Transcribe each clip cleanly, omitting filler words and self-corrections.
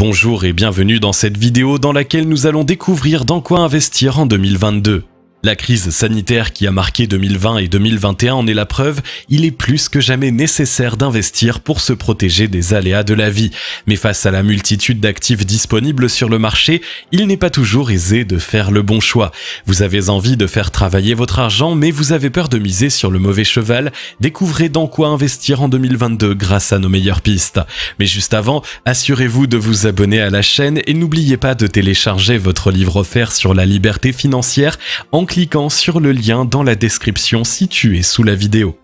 Bonjour et bienvenue dans cette vidéo dans laquelle nous allons découvrir dans quoi investir en 2022. La crise sanitaire qui a marqué 2020 et 2021 en est la preuve, il est plus que jamais nécessaire d'investir pour se protéger des aléas de la vie. Mais face à la multitude d'actifs disponibles sur le marché, il n'est pas toujours aisé de faire le bon choix. Vous avez envie de faire travailler votre argent, mais vous avez peur de miser sur le mauvais cheval. Découvrez dans quoi investir en 2022 grâce à nos meilleures pistes. Mais juste avant, assurez-vous de vous abonner à la chaîne et n'oubliez pas de télécharger votre livre offert sur la liberté financière en cliquant sur le lien dans la description située sous la vidéo.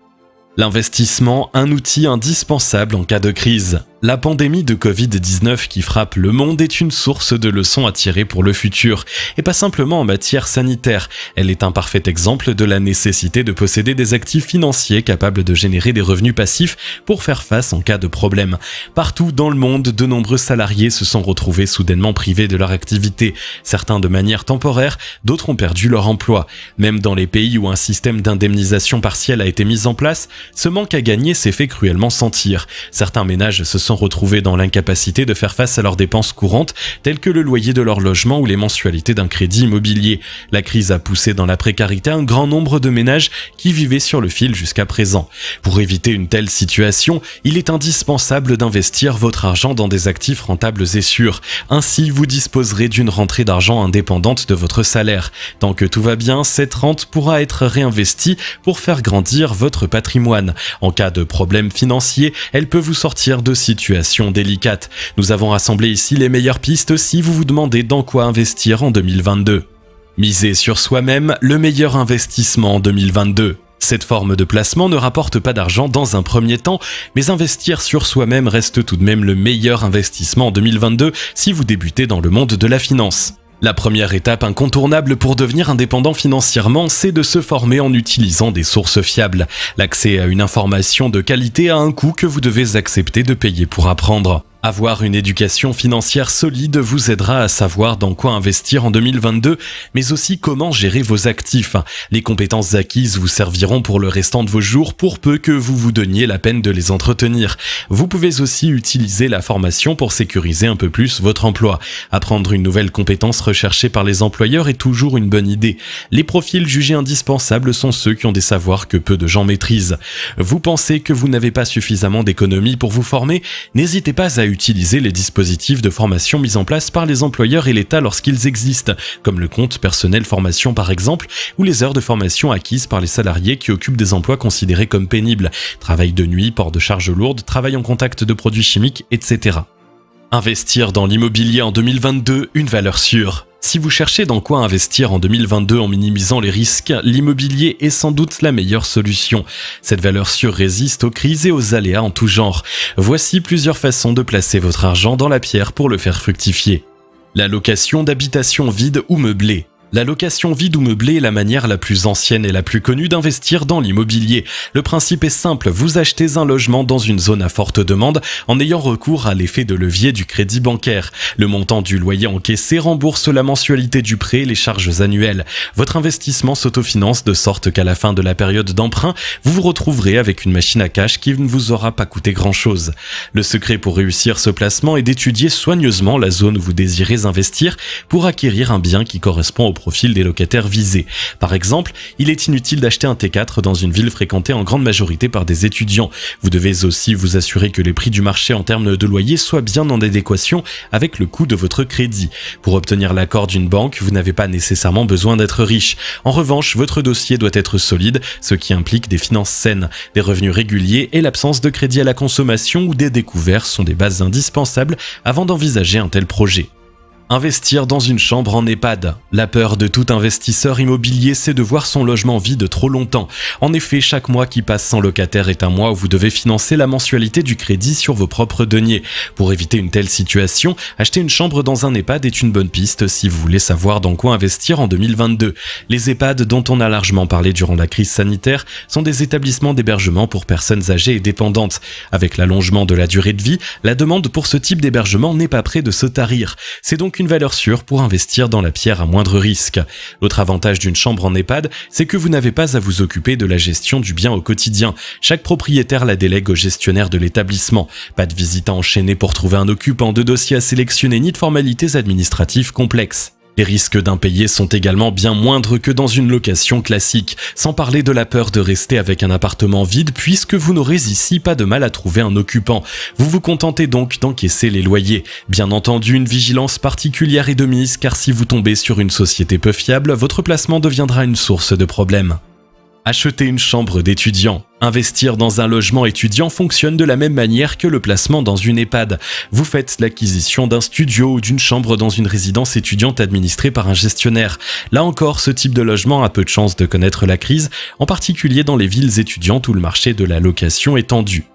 L'investissement, un outil indispensable en cas de crise. La pandémie de Covid-19 qui frappe le monde est une source de leçons à tirer pour le futur, et pas simplement en matière sanitaire. Elle est un parfait exemple de la nécessité de posséder des actifs financiers capables de générer des revenus passifs pour faire face en cas de problème. Partout dans le monde, de nombreux salariés se sont retrouvés soudainement privés de leur activité, certains de manière temporaire, d'autres ont perdu leur emploi. Même dans les pays où un système d'indemnisation partielle a été mis en place, ce manque à gagner s'est fait cruellement sentir. Certains ménages se sont retrouvés dans l'incapacité de faire face à leurs dépenses courantes, telles que le loyer de leur logement ou les mensualités d'un crédit immobilier. La crise a poussé dans la précarité un grand nombre de ménages qui vivaient sur le fil jusqu'à présent. Pour éviter une telle situation, il est indispensable d'investir votre argent dans des actifs rentables et sûrs. Ainsi, vous disposerez d'une rentrée d'argent indépendante de votre salaire. Tant que tout va bien, cette rente pourra être réinvestie pour faire grandir votre patrimoine. En cas de problème financier, elle peut vous sortir de situation délicate. Nous avons rassemblé ici les meilleures pistes si vous vous demandez dans quoi investir en 2022. Miser sur soi-même, le meilleur investissement en 2022. Cette forme de placement ne rapporte pas d'argent dans un premier temps, mais investir sur soi-même reste tout de même le meilleur investissement en 2022 si vous débutez dans le monde de la finance. La première étape incontournable pour devenir indépendant financièrement, c'est de se former en utilisant des sources fiables. L'accès à une information de qualité a un coût que vous devez accepter de payer pour apprendre. Avoir une éducation financière solide vous aidera à savoir dans quoi investir en 2022, mais aussi comment gérer vos actifs. Les compétences acquises vous serviront pour le restant de vos jours pour peu que vous vous donniez la peine de les entretenir. Vous pouvez aussi utiliser la formation pour sécuriser un peu plus votre emploi. Apprendre une nouvelle compétence recherchée par les employeurs est toujours une bonne idée. Les profils jugés indispensables sont ceux qui ont des savoirs que peu de gens maîtrisent. Vous pensez que vous n'avez pas suffisamment d'économies pour vous former? N'hésitez pas à utiliser les dispositifs de formation mis en place par les employeurs et l'État lorsqu'ils existent, comme le compte personnel formation par exemple, ou les heures de formation acquises par les salariés qui occupent des emplois considérés comme pénibles, travail de nuit, port de charges lourdes, travail en contact de produits chimiques, etc. Investir dans l'immobilier en 2022, une valeur sûre. Si vous cherchez dans quoi investir en 2022 en minimisant les risques, l'immobilier est sans doute la meilleure solution. Cette valeur sûre résiste aux crises et aux aléas en tout genre. Voici plusieurs façons de placer votre argent dans la pierre pour le faire fructifier. La location d'habitation vide ou meublée. La location vide ou meublée est la manière la plus ancienne et la plus connue d'investir dans l'immobilier. Le principe est simple, vous achetez un logement dans une zone à forte demande en ayant recours à l'effet de levier du crédit bancaire. Le montant du loyer encaissé rembourse la mensualité du prêt et les charges annuelles. Votre investissement s'autofinance de sorte qu'à la fin de la période d'emprunt, vous vous retrouverez avec une machine à cash qui ne vous aura pas coûté grand-chose. Le secret pour réussir ce placement est d'étudier soigneusement la zone où vous désirez investir pour acquérir un bien qui correspond au profil des locataires visés. Par exemple, il est inutile d'acheter un T4 dans une ville fréquentée en grande majorité par des étudiants. Vous devez aussi vous assurer que les prix du marché en termes de loyer soient bien en adéquation avec le coût de votre crédit. Pour obtenir l'accord d'une banque, vous n'avez pas nécessairement besoin d'être riche. En revanche, votre dossier doit être solide, ce qui implique des finances saines, des revenus réguliers et l'absence de crédit à la consommation ou des découvertes sont des bases indispensables avant d'envisager un tel projet. Investir dans une chambre en EHPAD. La peur de tout investisseur immobilier, c'est de voir son logement vide trop longtemps. En effet, chaque mois qui passe sans locataire est un mois où vous devez financer la mensualité du crédit sur vos propres deniers. Pour éviter une telle situation, acheter une chambre dans un EHPAD est une bonne piste si vous voulez savoir dans quoi investir en 2022. Les EHPAD, dont on a largement parlé durant la crise sanitaire, sont des établissements d'hébergement pour personnes âgées et dépendantes. Avec l'allongement de la durée de vie, la demande pour ce type d'hébergement n'est pas près de se tarir. C'est donc avec une valeur sûre pour investir dans la pierre à moindre risque. L'autre avantage d'une chambre en EHPAD, c'est que vous n'avez pas à vous occuper de la gestion du bien au quotidien. Chaque propriétaire la délègue au gestionnaire de l'établissement. Pas de visite à enchaîner pour trouver un occupant, de dossiers à sélectionner ni de formalités administratives complexes. Les risques d'impayés sont également bien moindres que dans une location classique, sans parler de la peur de rester avec un appartement vide puisque vous n'aurez ici pas de mal à trouver un occupant. Vous vous contentez donc d'encaisser les loyers. Bien entendu, une vigilance particulière est de mise car si vous tombez sur une société peu fiable, votre placement deviendra une source de problèmes. Acheter une chambre d'étudiant. Investir dans un logement étudiant fonctionne de la même manière que le placement dans une EHPAD. Vous faites l'acquisition d'un studio ou d'une chambre dans une résidence étudiante administrée par un gestionnaire. Là encore, ce type de logement a peu de chances de connaître la crise, en particulier dans les villes étudiantes où le marché de la location est tendu.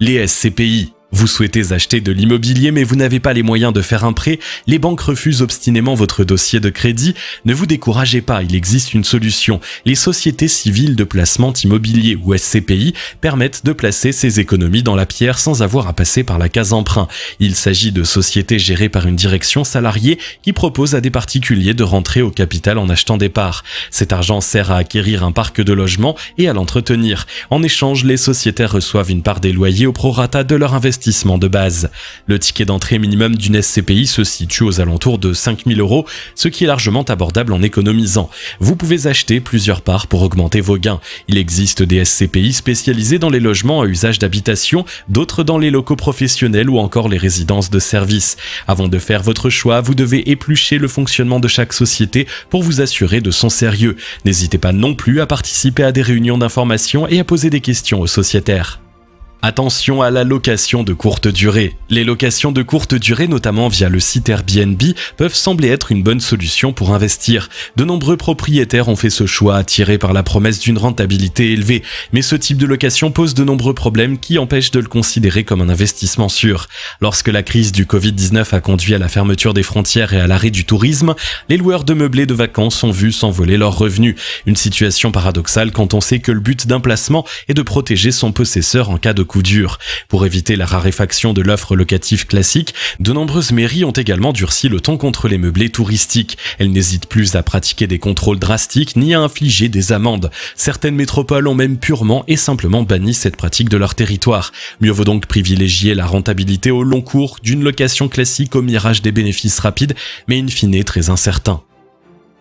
Les SCPI. Vous souhaitez acheter de l'immobilier mais vous n'avez pas les moyens de faire un prêt, les banques refusent obstinément votre dossier de crédit. Ne vous découragez pas, il existe une solution. Les sociétés civiles de placement immobilier ou SCPI permettent de placer ses économies dans la pierre sans avoir à passer par la case emprunt. Il s'agit de sociétés gérées par une direction salariée qui propose à des particuliers de rentrer au capital en achetant des parts. Cet argent sert à acquérir un parc de logements et à l'entretenir. En échange, les sociétaires reçoivent une part des loyers au prorata de leur investissement de base. Le ticket d'entrée minimum d'une SCPI se situe aux alentours de 5 000 €, ce qui est largement abordable en économisant. Vous pouvez acheter plusieurs parts pour augmenter vos gains. Il existe des SCPI spécialisés dans les logements à usage d'habitation, d'autres dans les locaux professionnels ou encore les résidences de service. Avant de faire votre choix, vous devez éplucher le fonctionnement de chaque société pour vous assurer de son sérieux. N'hésitez pas non plus à participer à des réunions d'information et à poser des questions aux sociétaires. Attention à la location de courte durée. Les locations de courte durée, notamment via le site Airbnb, peuvent sembler être une bonne solution pour investir. De nombreux propriétaires ont fait ce choix attirés par la promesse d'une rentabilité élevée, mais ce type de location pose de nombreux problèmes qui empêchent de le considérer comme un investissement sûr. Lorsque la crise du Covid-19 a conduit à la fermeture des frontières et à l'arrêt du tourisme, les loueurs de meublés de vacances ont vu s'envoler leurs revenus. Une situation paradoxale quand on sait que le but d'un placement est de protéger son possesseur en cas de coup dur. Pour éviter la raréfaction de l'offre locative classique, de nombreuses mairies ont également durci le ton contre les meublés touristiques. Elles n'hésitent plus à pratiquer des contrôles drastiques ni à infliger des amendes. Certaines métropoles ont même purement et simplement banni cette pratique de leur territoire. Mieux vaut donc privilégier la rentabilité au long cours d'une location classique au mirage des bénéfices rapides, mais in fine très incertain.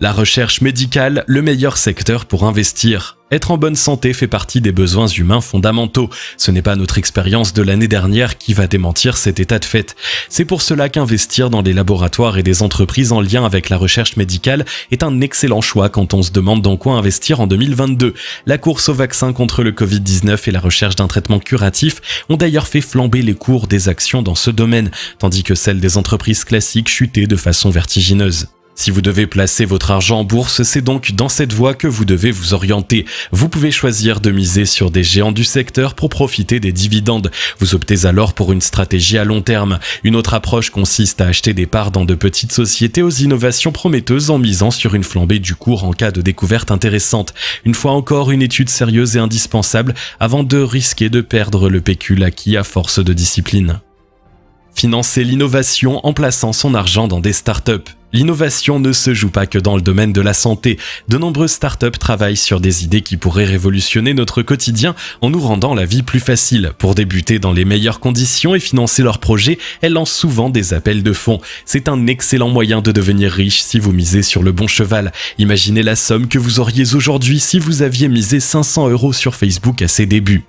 La recherche médicale, le meilleur secteur pour investir. Être en bonne santé fait partie des besoins humains fondamentaux. Ce n'est pas notre expérience de l'année dernière qui va démentir cet état de fait. C'est pour cela qu'investir dans des laboratoires et des entreprises en lien avec la recherche médicale est un excellent choix quand on se demande dans quoi investir en 2022. La course au vaccin contre le Covid-19 et la recherche d'un traitement curatif ont d'ailleurs fait flamber les cours des actions dans ce domaine, tandis que celles des entreprises classiques chutaient de façon vertigineuse. Si vous devez placer votre argent en bourse, c'est donc dans cette voie que vous devez vous orienter. Vous pouvez choisir de miser sur des géants du secteur pour profiter des dividendes. Vous optez alors pour une stratégie à long terme. Une autre approche consiste à acheter des parts dans de petites sociétés aux innovations prometteuses en misant sur une flambée du cours en cas de découverte intéressante. Une fois encore, une étude sérieuse est indispensable avant de risquer de perdre le pécule acquis à force de discipline. Financer l'innovation en plaçant son argent dans des startups. L'innovation ne se joue pas que dans le domaine de la santé. De nombreuses startups travaillent sur des idées qui pourraient révolutionner notre quotidien en nous rendant la vie plus facile. Pour débuter dans les meilleures conditions et financer leurs projets, elles lancent souvent des appels de fonds. C'est un excellent moyen de devenir riche si vous misez sur le bon cheval. Imaginez la somme que vous auriez aujourd'hui si vous aviez misé 500 € sur Facebook à ses débuts.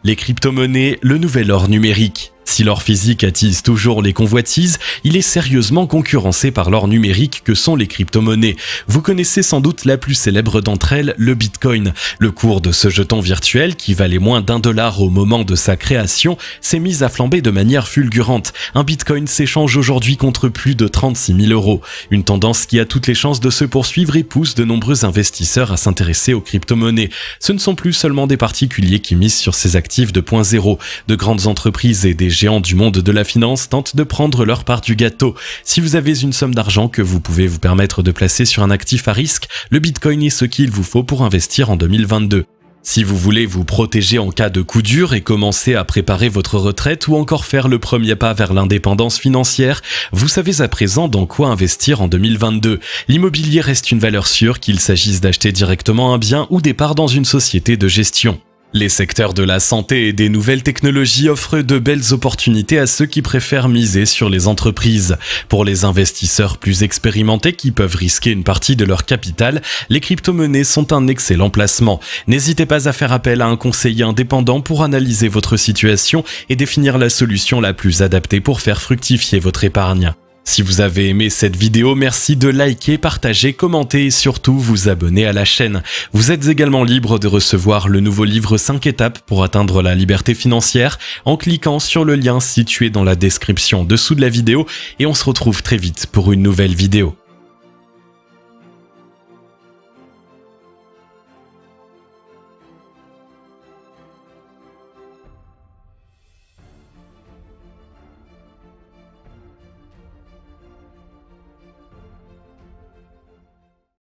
Les crypto-monnaies, le nouvel or numérique. Si l'or physique attise toujours les convoitises, il est sérieusement concurrencé par l'or numérique que sont les crypto-monnaies. Vous connaissez sans doute la plus célèbre d'entre elles, le Bitcoin. Le cours de ce jeton virtuel, qui valait moins d'1 $ au moment de sa création, s'est mis à flamber de manière fulgurante. Un Bitcoin s'échange aujourd'hui contre plus de 36 000 €. Une tendance qui a toutes les chances de se poursuivre et pousse de nombreux investisseurs à s'intéresser aux crypto-monnaies. Ce ne sont plus seulement des particuliers qui misent sur ces actifs de 0.0. De grandes entreprises et des géants du monde de la finance tentent de prendre leur part du gâteau. Si vous avez une somme d'argent que vous pouvez vous permettre de placer sur un actif à risque, le Bitcoin est ce qu'il vous faut pour investir en 2022. Si vous voulez vous protéger en cas de coup dur et commencer à préparer votre retraite ou encore faire le premier pas vers l'indépendance financière, vous savez à présent dans quoi investir en 2022. L'immobilier reste une valeur sûre, qu'il s'agisse d'acheter directement un bien ou des parts dans une société de gestion. Les secteurs de la santé et des nouvelles technologies offrent de belles opportunités à ceux qui préfèrent miser sur les entreprises. Pour les investisseurs plus expérimentés qui peuvent risquer une partie de leur capital, les crypto-monnaies sont un excellent placement. N'hésitez pas à faire appel à un conseiller indépendant pour analyser votre situation et définir la solution la plus adaptée pour faire fructifier votre épargne. Si vous avez aimé cette vidéo, merci de liker, partager, commenter et surtout vous abonner à la chaîne. Vous êtes également libre de recevoir le nouveau livre 5 étapes pour atteindre la liberté financière en cliquant sur le lien situé dans la description dessous de la vidéo et on se retrouve très vite pour une nouvelle vidéo.